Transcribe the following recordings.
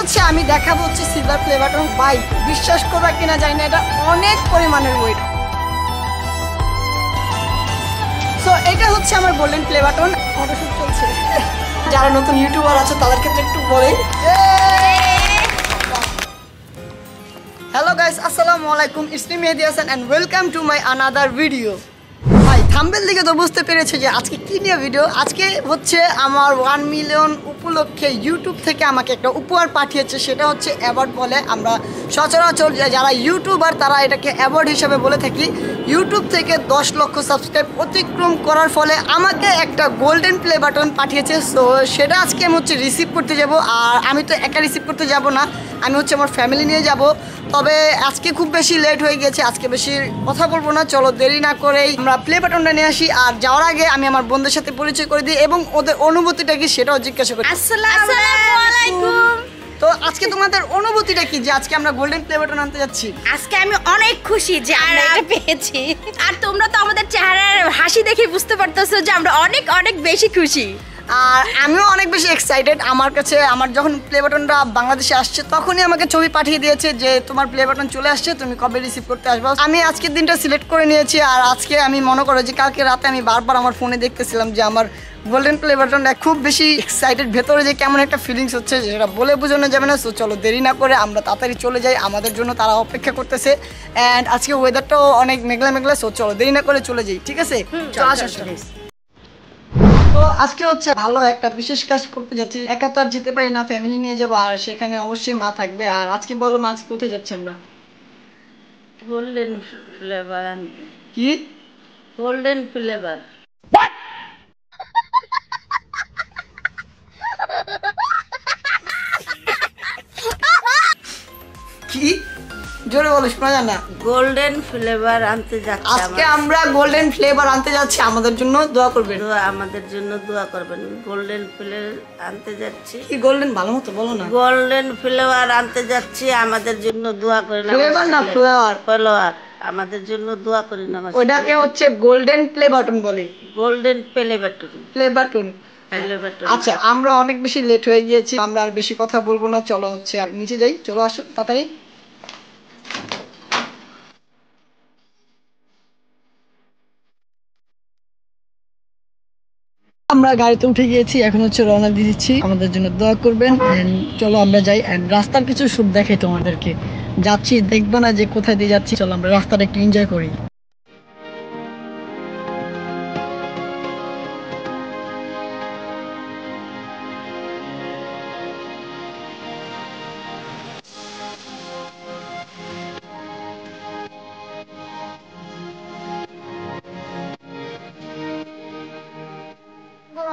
হচ্ছে আমি দেখাবো হচ্ছে সিলভার প্লে বাটন। ভাই বিশ্বাস করবা কিনা জানি না, এটা অনেক পরিমাণের ওয়েট। সো এটা হচ্ছে আমার গোল্ডেন প্লে বাটন। ফটোশুট চলছে। যারা নতুন ইউটিউবার আছে তাদের ক্ষেত্রে একটু বলেই, হ্যালো গাইস, আসসালামু আলাইকুম, it's me Mehedi Hasan and welcome to my another video. ভাই থাম্বনেল দেখে তো বুঝতে পেরেছে যে আজকে কি নিয়ে ভিডিও। আজকে হচ্ছে আমার 1 মিলিয়ন উপলক্ষে ইউটিউব থেকে আমাকে একটা উপহার পাঠিয়েছে, সেটা হচ্ছে অ্যাওয়ার্ড বলে। আমরা সচরাচর যারা ইউটিউবার তারা এটাকে অ্যাওয়ার্ড হিসাবে বলে থাকি। ইউটিউব থেকে 10 লক্ষ সাবস্ক্রাইব অতিক্রম করার ফলে আমাকে একটা গোল্ডেন প্লে বাটন পাঠিয়েছে। সো সেটা আজকে আমি হচ্ছে রিসিভ করতে যাব। আর আমি তো একা রিসিভ করতে যাব না, আমি হচ্ছে আমার ফ্যামিলি নিয়ে যাব। তবে আজকে খুব বেশি লেট হয়ে গেছে, আজকে বেশি কথা বলবো না, চলো দেরি না করেই আমরা প্লে বাটনটা নিয়ে আসি। আর যাওয়ার আগে আমি আমার বন্ধুদের সাথে পরিচয় করে দিই এবং ওদের অনুভূতিটা কি সেটাও জিজ্ঞাসা করি। আসসালামু আলাইকুম। তো আজকে তোমাদের অনুভূতিটা কি যে আজকে আমরা গোল্ডেন প্লে বাটন আনতে যাচ্ছি? আজকে আমি অনেক খুশি যে আমরা এটা পেয়েছি। আর তোমরা তো আমাদের চেহারার হাসি দেখে বুঝতে পারতেছো যে আমরা অনেক অনেক বেশি খুশি। আর আমিও অনেক বেশি এক্সাইটেড। আমার কাছে আমার যখন প্লে বাটনটা বাংলাদেশে আসছে তখনই আমাকে ছবি পাঠিয়ে দিয়েছে যে তোমার প্লে বাটন চলে আসছে, তুমি কবে রিসিভ করতে আসবে। আমি আজকের দিনটা সিলেক্ট করে নিয়েছি। আর আজকে আমি মনে করো যে কালকে রাতে আমি বারবার আমার ফোনে দেখতেছিলাম যে আমার গোল্ডেন প্লে বাটনটা খুব বেশি এক্সাইটেড, ভেতরে যে কেমন একটা ফিলিংস হচ্ছে যেটা বলে বোঝানো যাবে না। সো চলো দেরি না করে আমরা তাড়াতাড়ি চলে যাই, আমাদের জন্য তারা অপেক্ষা করতেছে। অ্যান্ড আজকে ওয়েদারটাও অনেক মেঘলা মেঘলা। সো চলো দেরি না করে চলে যাই, ঠিক আছে? তো আজকে হচ্ছে ভালো একটা বিশেষ কাজ করতে যাচ্ছি, একা তো আর যেতে পারি না, ফ্যামিলি নিয়ে যাবো। আর সেখানে অবশ্যই মা থাকবে। আর আজকে বলো মা, আজকে কোথায় যাচ্ছি আমরা? Golden flavour. কি গোল্ডেন ফ্লেভার? কি জোরে বলো, শোনা যায় না। গোল্ডেন ফ্লেভার আনতে যাচ্ছি। আজকে আমরা গোল্ডেন ফ্লেভার আনতে যাচ্ছি, আমাদের জন্য দোয়া করবেন। আমাদের জন্য দোয়া করবেন। গোল্ডেন ফ্লেভার আনতে যাচ্ছি। কি গোল্ডেন, ভালো মতো বলো না। গোল্ডেন ফ্লেভার আনতে যাচ্ছি, আমাদের জন্য দোয়া করেন। ফ্লেভার না ফ্লেভার? ফ্লেভার, আমাদের জন্য দোয়া করেন। ওটাকে হচ্ছে গোল্ডেন প্লে বাটন বলে। Golden play button. Play button. আচ্ছা, আমরা অনেক বেশি লেট হয়ে গিয়েছি, আমরা আর বেশি কথা বলবো না, চলো হচ্ছে আর নিচে যাই। চলো আসো তাড়াতাড়ি। আমরা গাড়িতে উঠে গিয়েছি, এখন হচ্ছে রওনা দিয়ে দিচ্ছি। আমাদের জন্য দোয়া করবেন। চলো আমরা যাই। রাস্তার কিছু সুখ দেখাই তোমাদেরকে। যাচ্ছি দেখবো না যে কোথায় দিয়ে যাচ্ছি, চলো আমরা রাস্তাটা একটু এনজয় করি।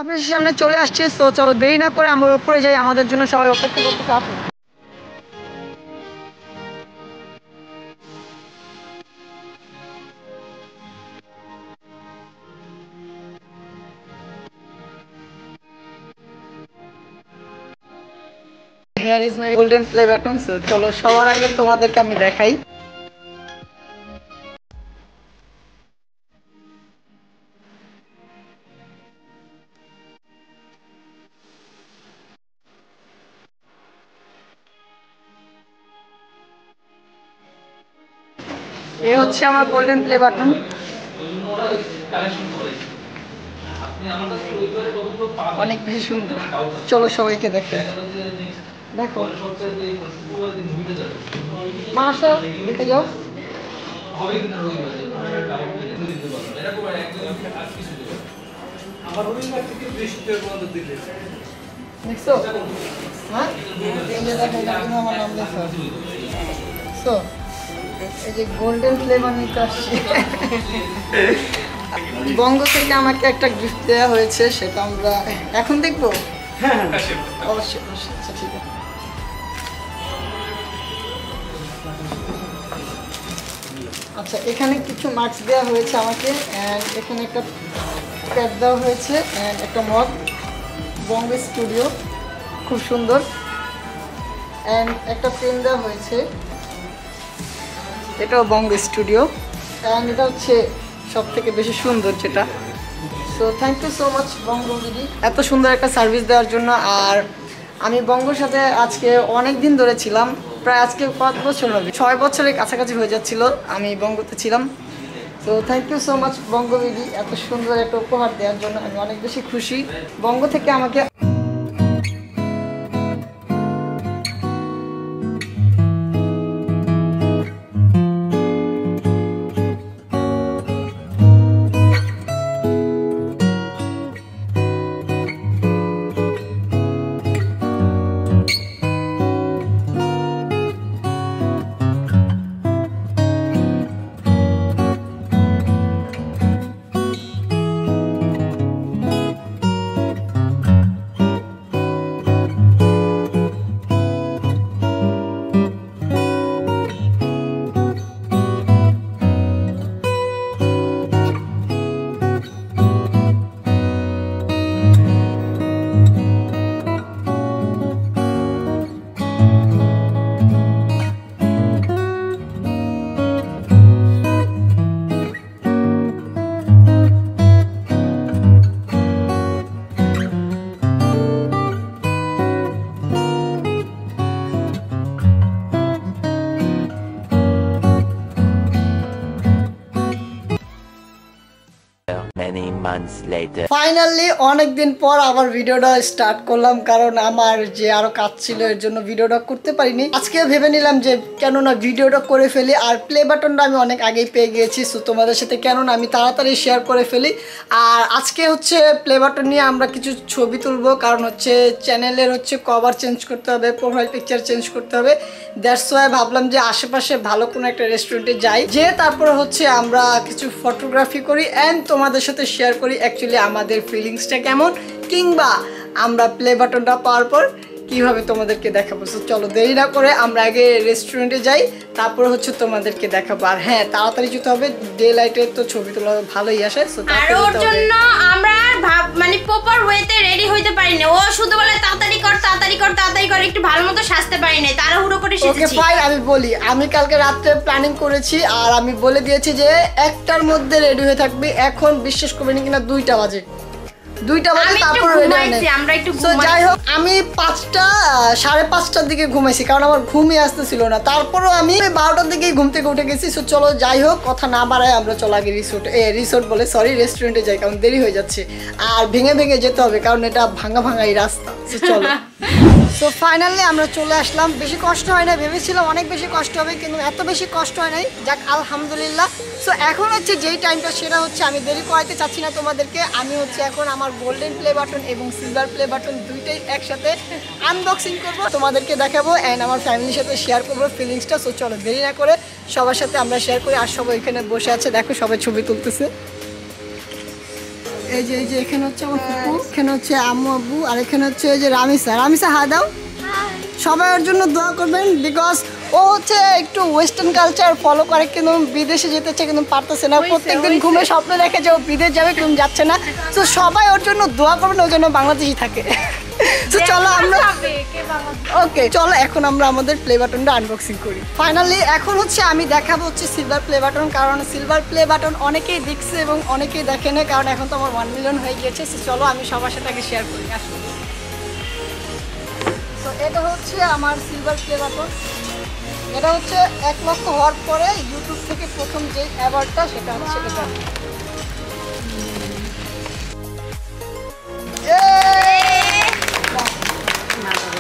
অফিসের সামনে চলে আসছে। তো চলো দেরি না করে আমরা উপরে যাই, আমাদের জন্য সবাই অপেক্ষা করতে আসো। Here is my golden play button. So চলো সবার আগে তোমাদেরকে আমি দেখাই। এই হচ্ছে আমার গোল্ডেন প্লে বাটন। অনেক বেশি সুন্দর, চলো সবাইকে দেখে দেখো। মা আসো, দেখে যাও। দেখছো? হ্যাঁ, আমার নাম দেখো। এই যে গোল্ডেন ফ্লেভার নিতে আসছি। বঙ্গ থেকে আমাকে একটা গিফট দেওয়া হয়েছে, সেটা আমরা এখন দেখবো। অবশ্যই অবশ্যই। আচ্ছা ঠিক আছে। আচ্ছা, এখানে কিছু মার্কস দেওয়া হয়েছে আমাকে। এখানে একটা প্যাড দেওয়া হয়েছে, একটা মগ, বঙ্গ স্টুডিও, খুব সুন্দর। একটা পেন দেওয়া হয়েছে, এটাও বঙ্গ স্টুডিও। এটা হচ্ছে সব থেকে বেশি সুন্দর যেটা। So thank you so much বঙ্গ দিদি, এত সুন্দর একটা সার্ভিস দেওয়ার জন্য। আর আমি বঙ্গর সাথে আজকে অনেক দিন ধরে ছিলাম, প্রায় আজকে 5 বছর হবে, 6 বছরের কাছাকাছি হয়ে যাচ্ছিল আমি বঙ্গতে ছিলাম। তো thank you so much Bongo BD এত সুন্দর একটা উপহার দেওয়ার জন্য, আমি অনেক বেশি খুশি। বঙ্গ থেকে আমাকে ফাইনালি অনেকদিন পর আবার ভিডিওটা স্টার্ট করলাম, কারণ আমার যে আরো কাজ ছিল এর জন্য ভিডিওটা করতে পারিনি। আজকে ভেবে নিলাম যে কেননা ভিডিওটা করে ফেলি, আর প্লে বাটনটা আমি অনেক আগেই পেয়ে গিয়েছি, সো তোমাদের সাথে কেননা আমি তাড়াতাড়ি শেয়ার করে ফেলি। আর আজকে হচ্ছে প্লে বাটন নিয়ে আমরা কিছু ছবি তুলবো, কারণ হচ্ছে চ্যানেলের হচ্ছে কভার চেঞ্জ করতে হবে, প্রোফাইল পিকচার চেঞ্জ করতে হবে। দ্যাটস ওয়াই ভাবলাম যে আশেপাশে ভালো কোনো একটা রেস্টুরেন্টে যাই, যে তারপরে হচ্ছে আমরা কিছু ফটোগ্রাফি করি অ্যান্ড তোমাদের সাথে শেয়ার করি অ্যাকচুয়ালি আমাদের ফিলিংসটা কেমন, কিংবা আমরা প্লে বাটনটা পাওয়ার পর কিভাবে তোমাদেরকে দেখাবো। সো চলো দেরি না করে আমরা আগে রেস্টুরেন্টে যাই, তারপরে হচ্ছে তোমাদেরকে দেখাবো। আর হ্যাঁ, তাড়াতাড়ি যেতে হবে, ডে লাইটে তো ছবি তোলা ভালোই আসে। সো আর ওর জন্য আমরা মানে প্রপার ওয়েতে রেডি হইতে পারি না, ও শুধু বলে তাড়াতাড়ি কর তাড়াতাড়ি কর তাড়াতাড়ি কর, একটু ভালো মতো সাজতে পারি না, তাড়াহুড়ো করে সেজেছি। ওকে ফাইন, আমি বলি, আমি কালকে রাতে প্ল্যানিং করেছি আর আমি বলে দিয়েছি যে 1টার মধ্যে রেডি হয়ে থাকবি। এখন বিশ্বাস করবেন কিনা 2টা বাজে, 2টা বাজে তারপর আমরা একটু যাই হোক, আমি 5:30টার দিকে ঘুমাইছি, কারণ আমার ঘুমই আসতেছিল না। তারপরও আমি 12টার দিকে ঘুম থেকে উঠে গেছি। সো চলো যাই হোক, কথা না বাড়ায় আমরা চলো আগে রিসোর্ট বলে সরি রেস্টুরেন্টে যাই, কারণ দেরি হয়ে যাচ্ছে আর ভেঙে ভেঙে যেতে হবে, কারণ এটা ভাঙা ভাঙা এই রাস্তা। সো চলো সো ফাইনালি আমরা চলে আসলাম। বেশি কষ্ট হয় না, ভেবেছিলাম অনেক বেশি কষ্ট হবে, কিন্তু এত বেশি কষ্ট হয় নাই, যাক আলহামদুলিল্লাহ। সো এখন হচ্ছে যেই টাইমটা সেটা হচ্ছে, আমি দেরি করাইতে চাচ্ছি না তোমাদেরকে, আমি হচ্ছে এখন আমার গোল্ডেন প্লে বাটন এবং সিলভার প্লে বাটন দুইটাই একসাথে আনবক্সিং করব, তোমাদেরকে দেখাবো অ্যান্ড আমার ফ্যামিলির সাথে শেয়ার করবো ফিলিংসটা। সো চলো দেরি না করে সবার সাথে আমরা শেয়ার করি। আর সবাই এখানে বসে আছে, দেখো সবাই ছবি তুলতেছে। এই যে এখানে হচ্ছে আমার ফুপু, এখানে হচ্ছে আম্মু আব্বু, আর এখানে হচ্ছে এই যে রামিসা হাই দাও। সবাই ওর জন্য দোয়া করবেন, বিকজ ও হচ্ছে একটু ওয়েস্টার্ন কালচার ফলো করে, কিন্তু বিদেশে যেতে চায় কিন্তু পারতেছে না। প্রত্যেকদিন ঘুমে স্বপ্ন দেখে যে ও বিদেশ যাবে, কিন্তু যাচ্ছে না। তো সবাই ওর জন্য দোয়া করবেন, ওর জন্য বাংলাদেশই থাকে। তো চলো আমরা ওকে চলো এখন আমরা আমাদের প্লে বাটনটা আনবক্সিং করি। ফাইনালি এখন হচ্ছে আমি দেখাবো হচ্ছে সিলভার প্লে বাটন, কারণ সিলভার প্লে বাটন অনেকেই দেখছে এবং অনেকেই দেখে না, কারণ এখন তো আমার 1 মিলিয়ন হয়ে গিয়েছে। চলো আমি সবার সাথে আগে শেয়ার করি। আসলে তো এটা হচ্ছে আমার সিলভার প্লে বাটন, এটা হচ্ছে 1 লক্ষ হওয়ার পরে ইউটিউব থেকে প্রথম যে অ্যাওয়ার্ডটা সেটা হচ্ছে এটা।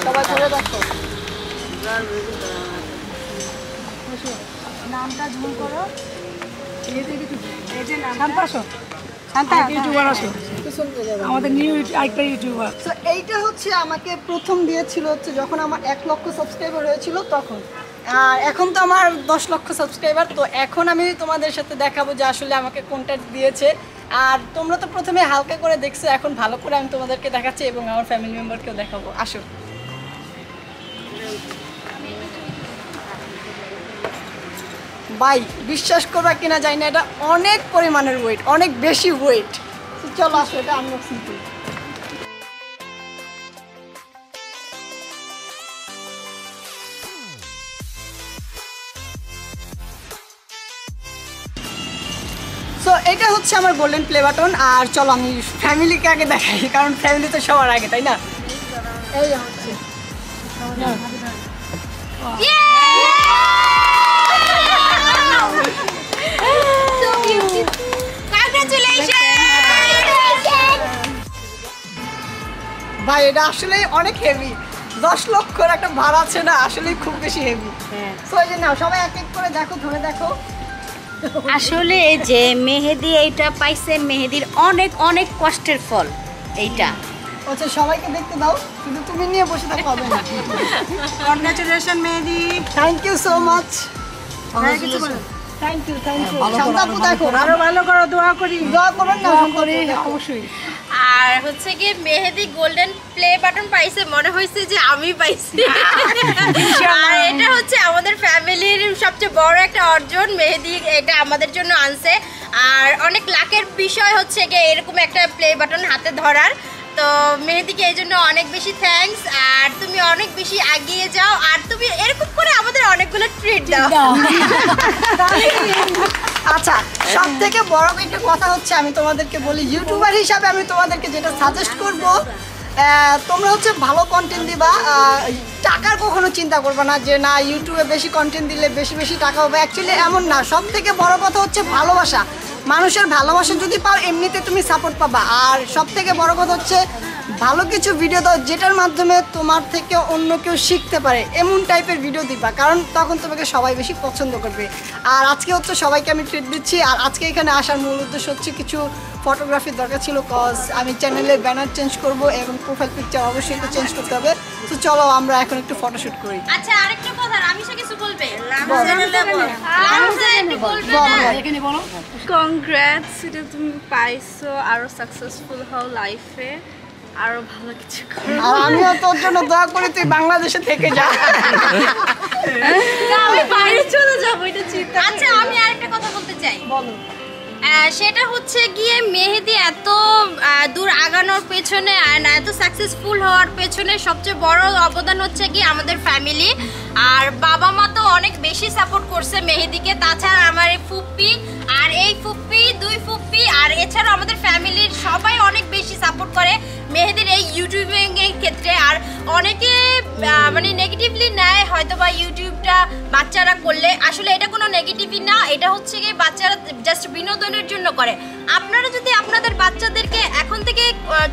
সবাই ধরে দেখো, নামটা ঝুম করো, আমাদের নিউ আরেকটা ইউটিউবার। তো এইটা হচ্ছে আমাকে প্রথম দিয়েছিল হচ্ছে যখন আমার 1 লক্ষ সাবস্ক্রাইবার হয়েছিল তখন, আর এখন তো আমার 10 লক্ষ সাবস্ক্রাইবার। তো এখন আমি তোমাদের সাথে দেখাবো যে আসলে আমাকে কোনটা দিয়েছে। আর তোমরা তো প্রথমে হালকা করে দেখছো, এখন ভালো করে আমি তোমাদেরকে দেখাচ্ছি এবং আমার ফ্যামিলি মেম্বারকেও দেখাবো। আসো ভাই, বিশ্বাস করবা কিনা জানি না, এটা অনেক পরিমাণের ওয়েট, অনেক বেশি ওয়েট। চলো আসো এটা আনবক্সিং করি। সো এটা হচ্ছে আমার গোল্ডেন প্লে বাটন। আর চলো আমি ফ্যামিলিকে আগে দেখাই, কারণ ফ্যামিলি তো সবার আগে, তাই না? এই হচ্ছে ভাই এটা আসলে অনেক হেভি, 10 লক্ষর একটা ভাড়া আছে না, আসলে খুব বেশি হেভি। তো এই যে নাও সবাই এক এক করে দেখো, ধরে দেখো। আসলে এই যে মেহেদি এইটা পাইছে মেহেদির অনেক অনেক কষ্টের ফল এইটা। আচ্ছা সবাইকে দেখতে দাও, কিন্তু তুমি নিয়ে বসে থাকো হবে না। Congratulation Mehedi. Thank you so much. Thank you শান্তাপু দেখো আরো ভালো করো, দোয়া করি। দোয়া করবেন না করি অবশ্যই। আর হচ্ছে কি মেহেদি গোল্ডেন প্লে বাটন পাইছে, মনে হয়েছে যে আমি পাইছি। আর এটা হচ্ছে আমাদের ফ্যামিলির সবচেয়ে বড় একটা অর্জন, মেহেদি এটা আমাদের জন্য আনছে। আর অনেক লাকের বিষয় হচ্ছে কি এরকম একটা প্লে বাটন হাতে ধরার। তো মেহেদিকে এই জন্য অনেক বেশি থ্যাঙ্কস। আর তুমি অনেক বেশি এগিয়ে যাও, আর তুমি এরকম করে আমাদের অনেকগুলো ট্রিট দাও। আচ্ছা সব থেকে বড় একটা কথা হচ্ছে আমি তোমাদেরকে বলি, ইউটিউবার হিসাবে আমি তোমাদেরকে যেটা সাজেস্ট করব, তোমরা হচ্ছে ভালো কন্টেন্ট দিবা, টাকার কখনো চিন্তা করবে না যে না ইউটিউবে বেশি কন্টেন্ট দিলে বেশি বেশি টাকা হবে। অ্যাকচুয়ালি এমন না, সব থেকে বড় কথা হচ্ছে ভালোবাসা। মানুষের ভালোবাসা যদি পাও এমনিতে তুমি সাপোর্ট পাবা। আর সব থেকে বড় কথা হচ্ছে ভালো কিছু ভিডিও দাও যেটার মাধ্যমে তোমার থেকে অন্য কেউ শিখতে পারে, এমন টাইপের ভিডিও দিবা, কারণ তখন তোমাকে সবাই বেশি পছন্দ করবে। আর আজকে হচ্ছে সবাইকে আমি ট্রিট দিচ্ছি। আর আজকে এখানে আসার মূল উদ্দেশ্য হচ্ছে কিছু ফটোগ্রাফির দরকার ছিল, কজ আমি চ্যানেলের ব্যানার চেঞ্জ করব এবং প্রোফাইল পিকচার অবশ্যই একটু চেঞ্জ করতে হবে। তো চলো আমরা এখন একটু ফটোশুট করি। আচ্ছা আরেকটা কথা, রামিসা কিছু বলবে? এখানে বলো। কংগ্রাটস, এটা তুমি পাইছো, আরো সাকসেসফুল হও লাইফে, আরো ভালো কিছু করো। আর আমিও তোর জন্য দোয়া করি তুই বাংলাদেশে থেকে যা। আমি বাইরে চলে যাবো, এটা চিন্তা। আচ্ছা আমি আরেকটা কথা বলতে চাই। বলো। সেটা হচ্ছে গিয়ে মেহেদি এত দূর আগানোর পেছনে আর এত সাকসেসফুল হওয়ার পেছনে সবচেয়ে বড় অবদান হচ্ছে কি আমাদের ফ্যামিলি। আর বাবা মা তো অনেক বেশি সাপোর্ট করছে মেহেদিকে, তাছাড়া আমার এই ফুপ্পি আর এই ফুপ্পি, দুই ফুপ্পি, আর এছাড়া আমাদের ফ্যামিলির সবাই অনেক বেশি সাপোর্ট করে মেহেদির এই ইউটিউবিং এর ক্ষেত্রে। আর অনেকে মানে নেগেটিভলি নেয় হয়তো বা ইউটিউবটা বাচ্চারা করলে, আসলে এটা কোনো নেগেটিভই না, এটা হচ্ছে কি বাচ্চারা জাস্ট বিনোদনের জন্য করে। আপনারা যদি আপনাদের বাচ্চাদেরকে এখন থেকে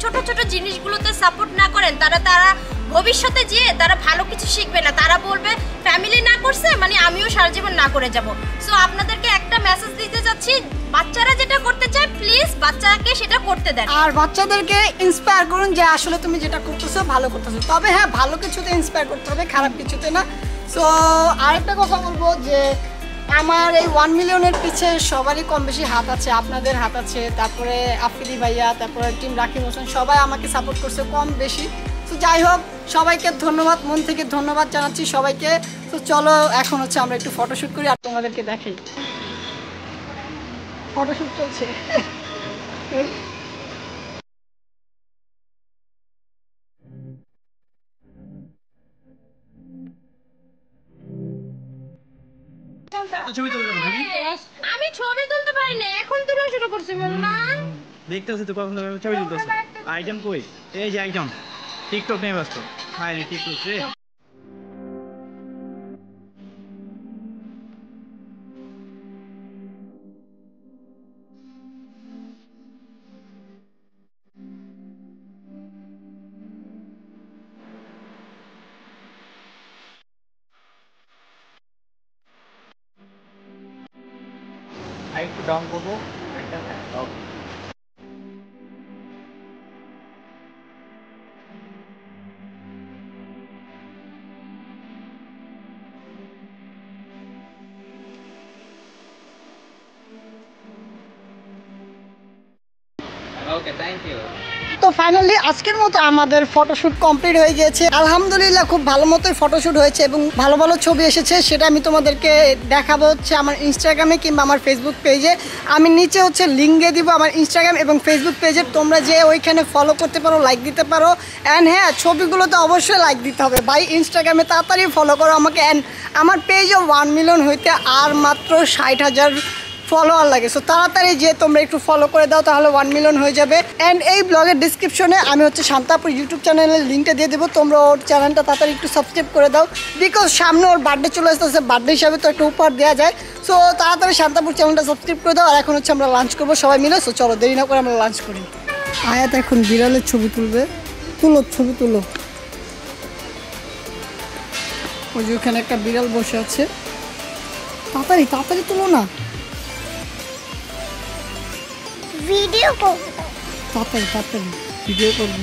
ছোট ছোট জিনিসগুলোতে সাপোর্ট না করেন, তারা ভবিষ্যতে যেয়ে তারা ভালো কিছু শিখবে না, তারা বলবে ফ্যামিলি না করছে মানে আমিও সারা জীবন না করে যাব। সো আপনাদেরকে একটা মেসেজ দিতে যাচ্ছি, বাচ্চারা যেটা করতে চায় প্লিজ বাচ্চাকে সেটা করতে দেন। আর বাচ্চাদেরকে ইন্সপায়ার করুন যে আসলে তুমি যেটা করতেছো ভালো করতেছো, তবে হ্যাঁ ভালো কিছুতে ইন্সপায়ার করতে হবে, খারাপ কিছুতে না। সো আরেকটা কথা বলবো যে আমার এই 1 মিলিয়নের পিছে সবারই কম বেশি হাত আছে, আপনাদের হাত আছে, তারপরে আফ্রিদি ভাইয়া, তারপরে টিম রাকিব হোসেন, সবাই আমাকে সাপোর্ট করছে কম বেশি। তো যাই হোক সবাইকে ধন্যবাদ, মন থেকে ধন্যবাদ জানাচ্ছি সবাইকে। তো চলো এখন হচ্ছে আমরা একটু ফটোশ্যুট করি আর তোমাদেরকে দেখাই। ফটোশ্যুট চলছে। আমি ছবি তুলতে পারি না, এখন তুলে শুরু করছি বললাম। দেখতেছি তো কখন ছবি তুলতেছে। আইটেম কই? এই যে আইটেম টিকটক নিয়ে ব্যস্ত। হাই রে টিকটক রে। আরেকটু ডাউন করবো। Okay thank you. তো ফাইনালি আজকের মতো আমাদের ফটোশ্যুট কমপ্লিট হয়ে গিয়েছে। আলহামদুলিল্লাহ খুব ভালো মতোই ফটোশ্যুট হয়েছে এবং ভালো ভালো ছবি এসেছে, সেটা আমি তোমাদেরকে দেখাবো হচ্ছে আমার ইনস্টাগ্রামে কিংবা আমার ফেসবুক পেজে। আমি নিচে হচ্ছে লিঙ্ক দিয়ে দিব আমার ইনস্টাগ্রাম এবং ফেসবুক পেজে, তোমরা যে ওইখানে ফলো করতে পারো, লাইক দিতে পারো। অ্যান্ড হ্যাঁ ছবিগুলোতে অবশ্যই লাইক দিতে হবে ভাই, ইনস্টাগ্রামে তাড়াতাড়ি ফলো করো আমাকে। অ্যান্ড আমার পেজে 1 মিলিয়ন হইতে আর মাত্র 60,000 ফলোয়ার লাগে। সো তাড়াতাড়ি যে তোমরা একটু ফলো করে দাও, তাহলে 1 মিলিয়ন হয়ে যাবে। অ্যান্ড এই ব্লগের ডিসক্রিপশনে আমি হচ্ছে শান্তাপুর ইউটিউব চ্যানেলের লিঙ্কটা দিয়ে দেবো, তোমরা ওর চ্যানেলটা তাড়াতাড়ি একটু সাবস্ক্রাইব করে দাও, বিকজ সামনে ওর বার্থডে চলে আসতেছে, বার্থডে হিসাবে তো একটা উপহার দেওয়া যায়। সো তাড়াতাড়ি শান্তাপুর চ্যানেলটা সাবস্ক্রাইব করে দাও। আর এখন হচ্ছে আমরা লাঞ্চ করবো সবাই মিলে। সো চলো দেরি না করে আমরা লাঞ্চ করি। আয়াত এখন বিড়ালের ছবি তুলবে, ছবি তুলো। ওই যে ওখানে একটা বিড়াল বসে আছে, তাড়াতাড়ি তাড়াতাড়ি তুলো না, ভিডিও করব, তাড়াতাড়ি তাড়াতাড়ি ভিডিও করবো।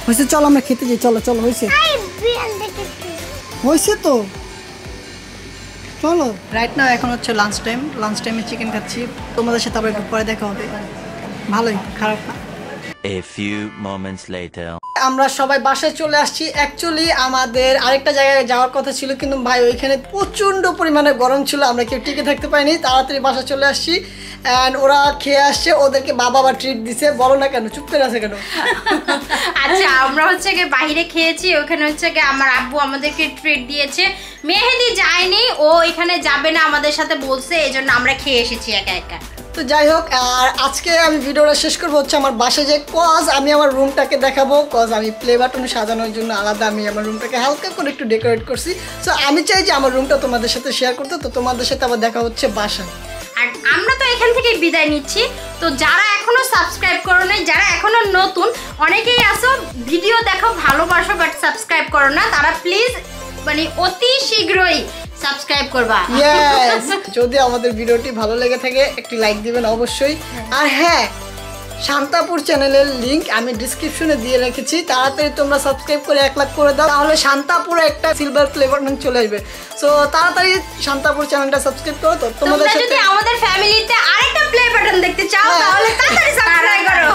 হয়েছে, চলো আমরা খেতে যাই, চলো চলো, হয়েছে বিড়াল দেখেছি। হয়েছে তো চলো। রাইট নাও এখন হচ্ছে লাঞ্চ টাইম, লাঞ্চ টাইমে চিকেন খাচ্ছি। তোমাদের সাথে আবার একটু পরে দেখা হবে। ভালোই, খারাপ না। A few moments later. আমরা সবাই বাসায় চলে আসছি। অ্যাকচুয়ালি আমাদের আরেকটা জায়গায় যাওয়ার কথা ছিল, কিন্তু ভাই ওইখানে প্রচণ্ড পরিমাণে গরম ছিল, আমরা কেউ টিকে থাকতে পারিনি। তাড়াতাড়ি বাসায় চলে আসছি। অ্যান্ড ওরা খেয়ে আসছে, ওদেরকে বাবা আবার ট্রিট দিছে। বলো না কেন, চুপ করে আছে কেন? আচ্ছা, আমরা হচ্ছে গিয়ে বাইরে খেয়েছি, ওখানে হচ্ছে গিয়ে আমার আব্বু আমাদেরকে ট্রিট দিয়েছে। মেহেদি যায়নি, ও এখানে যাবে না আমাদের সাথে বলছে, এই জন্য আমরা খেয়ে এসেছি একা একা। তো যাই হোক, আর আজকে আমি ভিডিওটা শেষ করবো হচ্ছে আমার বাসায় যে, কজ আমি আমার রুমটাকে দেখাবো, কজ আমি প্লে বাটন সাজানোর জন্য আলাদা আমি আমার রুমটাকে হালকা করে একটু ডেকোরেট করছি। সো আমি চাই যে আমার রুমটা তোমাদের সাথে শেয়ার করতে। তো তোমাদের সাথে আবার দেখা হচ্ছে বাসায়। আর আমরা তো এখান থেকে বিদায় নিচ্ছি। তো যারা এখনো সাবস্ক্রাইব করো নাই, যারা এখনো নতুন, অনেকেই আসো ভিডিও দেখো, ভালোবাসো, বাট সাবস্ক্রাইব করো না, তারা প্লিজ মানে অতি শীঘ্রই সাবস্ক্রাইব করবা। ইয়েস, যদি আমাদের ভিডিওটি ভালো লেগে থাকে একটি লাইক দিবেন অবশ্যই। আর হ্যাঁ, শান্তাপুর চ্যানেলের লিংক আমি ডিসক্রিপশনে দিয়ে রেখেছি, তাড়াতাড়ি তোমরা সাবস্ক্রাইব করে 1 লাখ করে দাও, তাহলে শান্তাপুরে একটা সিলভার প্লে বাটন চলে আসবে। সো তাড়াতাড়ি শান্তাপুর চ্যানেলটা সাবস্ক্রাইব করো। তো তোমাদের তোমরা সাথে যদি আমাদের ফ্যামিলিতে আরেকটা প্লে বাটন দেখতে চাও, তাহলে তাড়াতাড়ি সাবস্ক্রাইব করো।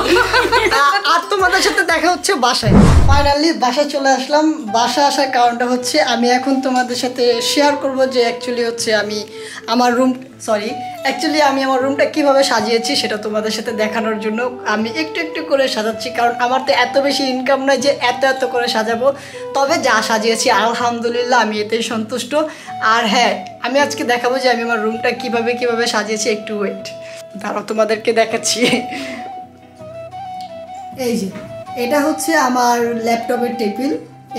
আর তোমাদের সাথে দেখা হচ্ছে বাসায়। ফাইনালি বাসায় চলে আসলাম। বাসা আসার কারণটা হচ্ছে আমি এখন তোমাদের সাথে শেয়ার করব যে অ্যাকচুয়ালি হচ্ছে আমি আমার রুমটা কিভাবে সাজিয়েছি, সেটা তোমাদের সাথে দেখানোর জন্য আমি একটু একটু করে সাজাচ্ছি। কারণ আমার তো এত বেশি ইনকাম নয় যে এত এত করে সাজাবো, তবে যা সাজিয়েছি আলহামদুলিল্লাহ আমি এতেই সন্তুষ্ট। আর হ্যাঁ, আমি আজকে দেখাবো যে আমি আমার রুমটা কিভাবে সাজিয়েছি। একটু ওয়েট, দাঁড়াও তোমাদেরকে দেখাচ্ছি। এই যে এটা হচ্ছে আমার ল্যাপটপের টেবিল,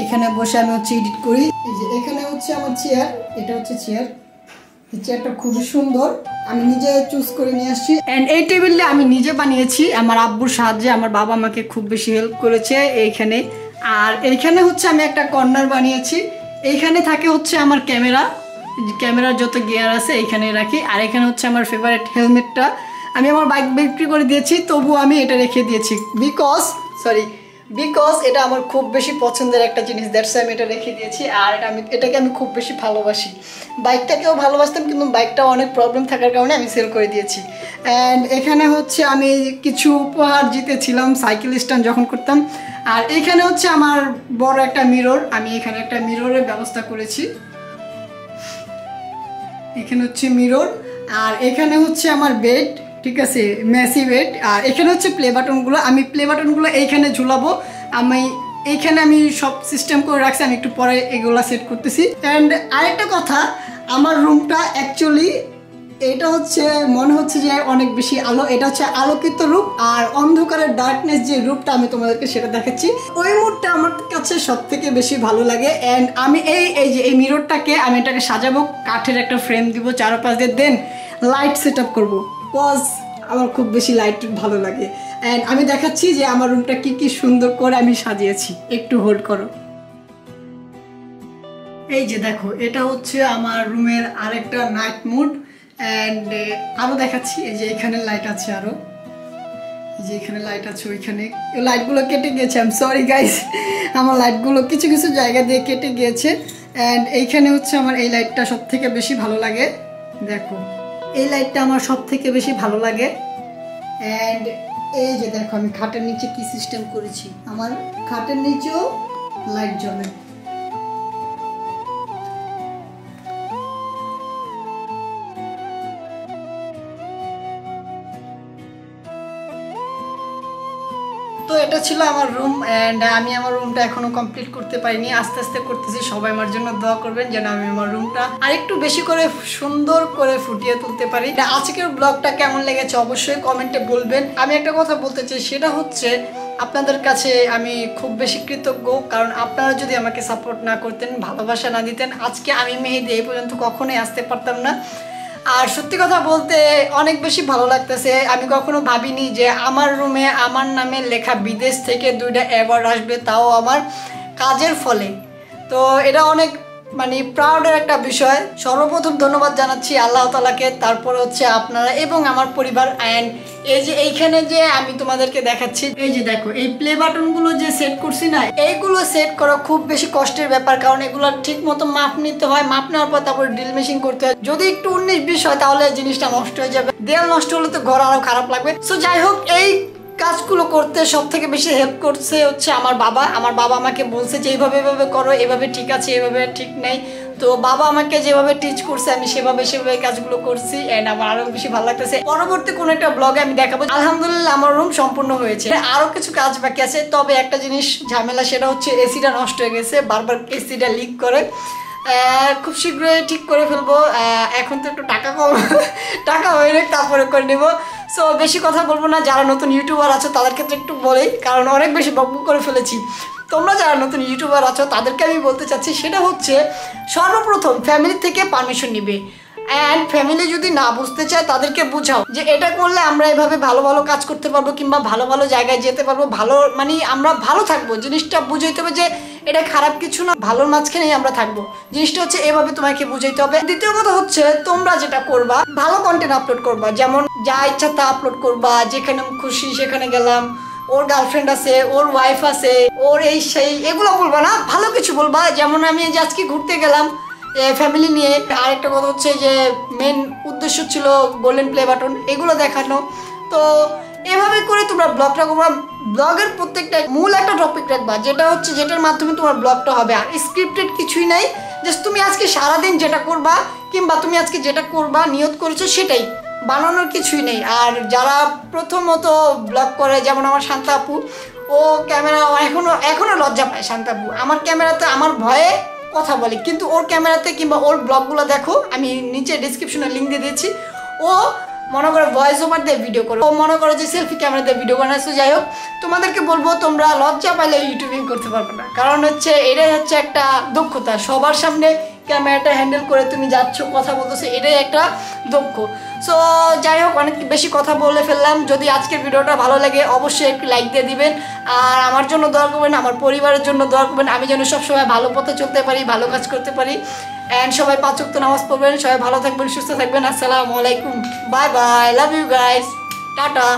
এখানে বসে আমি হচ্ছে এডিট করি। এই যে এখানে হচ্ছে আমার চেয়ার, এটা হচ্ছে চেয়ার। এই চেয়ারটা খুবই সুন্দর, আমি নিজে চুজ করে নিয়ে আসছি। অ্যান্ড এই টেবিলটা আমি নিজে বানিয়েছি আমার আব্বুর সাহায্যে। আমার বাবা আমাকে খুব বেশি হেল্প করেছে এইখানে। আর এইখানে হচ্ছে আমি একটা কর্নার বানিয়েছি, এইখানে থাকে হচ্ছে আমার ক্যামেরার যত গিয়ার আছে এইখানে রাখি। আর এখানে হচ্ছে আমার ফেভারিট হেলমেটটা, আমি আমার বাইক বিক্রি করে দিয়েছি, তবু আমি এটা রেখে দিয়েছি বিকজ এটা আমার খুব বেশি পছন্দের একটা জিনিস, দ্যাটস আমি এটা রেখে দিয়েছি। আর এটাকে আমি খুব বেশি ভালোবাসি। বাইকটাকেও ভালোবাসতাম, কিন্তু বাইকটাও অনেক প্রবলেম থাকার কারণে আমি সেল করে দিয়েছি। অ্যান্ড এখানে হচ্ছে আমি কিছু উপহার জিতেছিলাম সাইকেল স্ট্যান্ড যখন করতাম। আর এখানে হচ্ছে আমার বড় একটা মিরর, আমি এখানে একটা মিররের ব্যবস্থা করেছি। এখানে হচ্ছে মিরর, আর এখানে হচ্ছে আমার বেড, ঠিক আছে, মেসি বেড। আর এখানে হচ্ছে প্লে বাটনগুলো, আমি প্লে বাটনগুলো এইখানে ঝুলাবো। এইখানে আমি সব সিস্টেম করে রাখছি, আমি একটু পরে এগুলো সেট করতেছি। অ্যান্ড আরেকটা কথা, আমার রুমটা অ্যাকচুয়ালি এটা হচ্ছে মনে হচ্ছে যে অনেক বেশি আলো, এটা হচ্ছে আলোকিত রূপ। আর অন্ধকারের ডার্কনেস যে রূপটা আমি তোমাদেরকে সেটা দেখাচ্ছি, ওই মুডটা আমার কাছে সব থেকে বেশি ভালো লাগে। অ্যান্ড আমি এই মিররটাকে আমি এটাকে সাজাবো, কাঠের একটা ফ্রেম দিব চারপাশ দিয়ে, দেন লাইট সেট আপ করবো, কজ আমার খুব বেশি লাইট ভালো লাগে। অ্যান্ড আমি দেখাচ্ছি যে আমার রুমটা কি সুন্দর করে আমি সাজিয়েছি, একটু হোল্ড করো। এই যে দেখো, এটা হচ্ছে আমার রুমের আরেকটা নাইট মুড। অ্যান্ড আরও দেখাচ্ছি, এই যে এখানে লাইট আছে, আরও এই যে এখানে লাইট আছে, ওইখানে লাইটগুলো কেটে গিয়েছে, আই এম সরি গাইস, আমার লাইটগুলো কিছু কিছু জায়গা দিয়ে কেটে গিয়েছে। অ্যান্ড এইখানে হচ্ছে আমার এই লাইটটা সব থেকে বেশি ভালো লাগে, দেখো এই লাইটটা আমার সব থেকে বেশি ভালো লাগে। অ্যান্ড এই যে দেখো আমি খাটের নিচে কি সিস্টেম করেছি, আমার খাটের নিচেও লাইট জ্বলে। এটা ছিল আমার রুম অ্যান্ড আমি আমার রুমটা এখনো কমপ্লিট করতে পারিনি, আস্তে আস্তে করতেছি। সবাই আমার জন্য দোয়া করবেন যেন আমি আমার রুমটা আরেকটু বেশি করে সুন্দর করে ফুটিয়ে তুলতে পারি। আজকের ব্লগটা কেমন লেগেছে অবশ্যই কমেন্টে বলবেন। আমি একটা কথা বলতে চাই, সেটা হচ্ছে আপনাদের কাছে আমি খুব বেশি কৃতজ্ঞ, কারণ আপনারা যদি আমাকে সাপোর্ট না করতেন, ভালোবাসা না দিতেন, আজকে আমি মেহেদি এই পর্যন্ত কখনোই আসতে পারতাম না। আর সত্যি কথা বলতে অনেক বেশি ভালো লাগতেছে। আমি কখনো ভাবিনি যে আমার রুমে আমার নামে লেখা বিদেশ থেকে 2টা অ্যাওয়ার্ড আসবে, তাও আমার কাজের ফলে। তো এটা অনেক মানে প্রাউডের একটা বিষয়। সর্বপ্রথম ধন্যবাদ জানাচ্ছি আল্লাহ তাআলাকে, তারপরে হচ্ছে আপনারা এবং আমার পরিবার। অ্যান্ড এই যে এইখানে যে আমি তোমাদেরকে দেখাচ্ছি, এই যে দেখো এই প্লে বাটনগুলো যে সেট করছি না, এইগুলো সেট করা খুব বেশি কষ্টের ব্যাপার, কারণ এগুলো ঠিক মতো মাপ নিতে হয়। মাপ নেওয়ার পর তারপরে ড্রিল মেশিন করতে হয়। যদি একটু 19-20 হয় তাহলে জিনিসটা নষ্ট হয়ে যাবে, দেয়াল নষ্ট হলে তো ঘর আরো খারাপ লাগবে। সো যাই হোক, এই কাজগুলো করতে সব থেকে বেশি হেল্প করছে হচ্ছে আমার বাবা। আমার বাবা আমাকে বলছে যে এইভাবে এভাবে করো, এভাবে ঠিক আছে, এভাবে ঠিক নেই। তো বাবা আমাকে যেভাবে টিচ করছে আমি সেভাবে কাজগুলো করছি। এন্ড আমার আরো বেশি ভালো লাগতেছে। পরবর্তী কোনো একটা ব্লগে আমি দেখাবো। আলহামদুলিল্লাহ আমার রুম সম্পূর্ণ হয়েছে, আরো কিছু কাজ বাকি আছে। তবে একটা জিনিস ঝামেলা, সেটা হচ্ছে এসিটা নষ্ট হয়ে গেছে, বারবার এসিটা লিক করে। খুব শীঘ্রই ঠিক করে ফেলবো। এখন তো একটু টাকা হয়ে তারপরে করে নেবো। সো বেশি কথা বলবো না। যারা নতুন ইউটিউবার আছো তাদের ক্ষেত্রে একটু বলেই, কারণ অনেক বেশি বকবক করে ফেলেছি। তোমরা যারা নতুন ইউটিউবার আছো তাদেরকে আমি বলতে চাচ্ছি, সেটা হচ্ছে সর্বপ্রথম ফ্যামিলি থেকে পারমিশন নিবে। অ্যান্ড ফ্যামিলি যদি না বুঝতে চায় তাদেরকে বুঝাও যে এটা করলে আমরা এভাবে ভালো ভালো কাজ করতে পারবো, কিংবা ভালো ভালো জায়গায় যেতে পারবো, ভালো মানে আমরা ভালো থাকবো। জিনিসটা বুঝাইতে হবে যে এটা খারাপ কিছু না, ভালোর মাঝখানেই আমরা থাকবো। জিনিসটা হচ্ছে এভাবে তোমাকে বুঝাইতে হবে। দ্বিতীয় কথা হচ্ছে, তোমরা যেটা করবা, ভালো কন্টেন্ট আপলোড করবা, যেমন যা ইচ্ছা তা আপলোড করবা। যেখানে খুশি সেখানে গেলাম, ওর গার্লফ্রেন্ড আছে, ওর ওয়াইফ আছে, ওর এই সেই, এগুলো বলবা না, ভালো কিছু বলবা। যেমন আমি যে আজকে ঘুরতে গেলাম ফ্যামিলি নিয়ে। আরেকটা কথা হচ্ছে যে মেন উদ্দেশ্য ছিল গোল্ডেন প্লে বাটন, এগুলো দেখানো। তো এভাবে করে তোমরা ব্লগটা করবা। ব্লগের প্রত্যেকটা মূল একটা টপিক রাখবা, যেটা হচ্ছে যেটার মাধ্যমে তোমার ব্লগটা হবে। আর স্ক্রিপ্টেড কিছুই নাই, জাস্ট তুমি আজকে সারাদিন যেটা করবা, কিংবা তুমি আজকে যেটা করবা নিয়ত করেছো সেটাই, বানানোর কিছুই নেই। আর যারা প্রথমত ব্লগ করে, যেমন আমার শান্তা আপু, ও ক্যামেরা এখনো লজ্জা পায়। শান্তা আপু আমার ক্যামেরাতে আমার ভয়ে কথা বলে, কিন্তু ওর ক্যামেরাতে কিংবা ওর ব্লগগুলো দেখো, আমি নিচে ডিসক্রিপশনে লিঙ্ক দিয়ে দিয়েছি। ও মনে করো ভয়েস ওভার দিয়ে ভিডিও করো, ও মনে করো যে সেলফি ক্যামেরা দিয়ে ভিডিও করে। সো যাই হোক, তোমাদেরকে বলবো তোমরা লজ্জা পাইলে ইউটিউবিং করতে পারবে না, কারণ হচ্ছে এটাই হচ্ছে একটা দক্ষতা। সবার সামনে ক্যামেরাটা হ্যান্ডেল করে তুমি যাচ্ছ, কথা বলতেছো, এটাই একটা দক্ষ। সো যাই হোক, অনেক বেশি কথা বলে ফেললাম। যদি আজকের ভিডিওটা ভালো লাগে অবশ্যই একটি লাইক দিয়ে দিবেন। আর আমার জন্য দোয়া করবেন, আমার পরিবারের জন্য দোয়া করবেন, আমি যেন সবসময় ভালো পথে চলতে পারি, ভালো কাজ করতে পারি। অ্যান্ড সবাই 5 ওয়াক্ত নামাজ পড়বেন। সবাই ভালো থাকবেন, সুস্থ থাকবেন। আসসালামু আলাইকুম, bye bye, love you guys, tata.